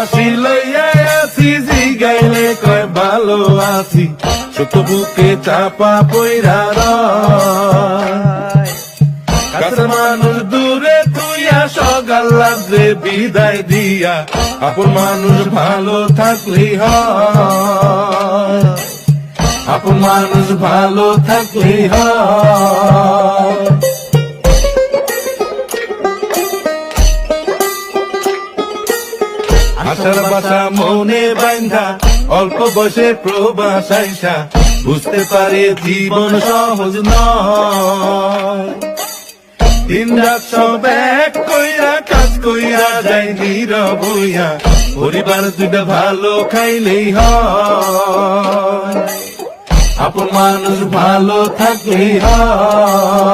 হাসি লইয়া আছি, জিগাইলে কয় ভালো আছি, ছোট বুকে চাপা পইরা রয়। কাছের মানুষ দূরে তুইয়া, সকাল রাত্রে বিদায় দিয়া, আপন মানুষ ভালো থাকলেই হয়, আপন মানুষ ভালো থাকলেই হয়। আশার বাসা মনে বাইন্ধা, অল্প বয়সে প্রবাস আইসা, বুঝতে পারে জীবন সহজ নয়। দিন রাত সব এক কইরা, কাজ কইরা যাই নীরব হইয়া, পরিবার দুইটা ভালো খাইলেই হয়, আপন মানুষ ভালো থাকলেই হয়।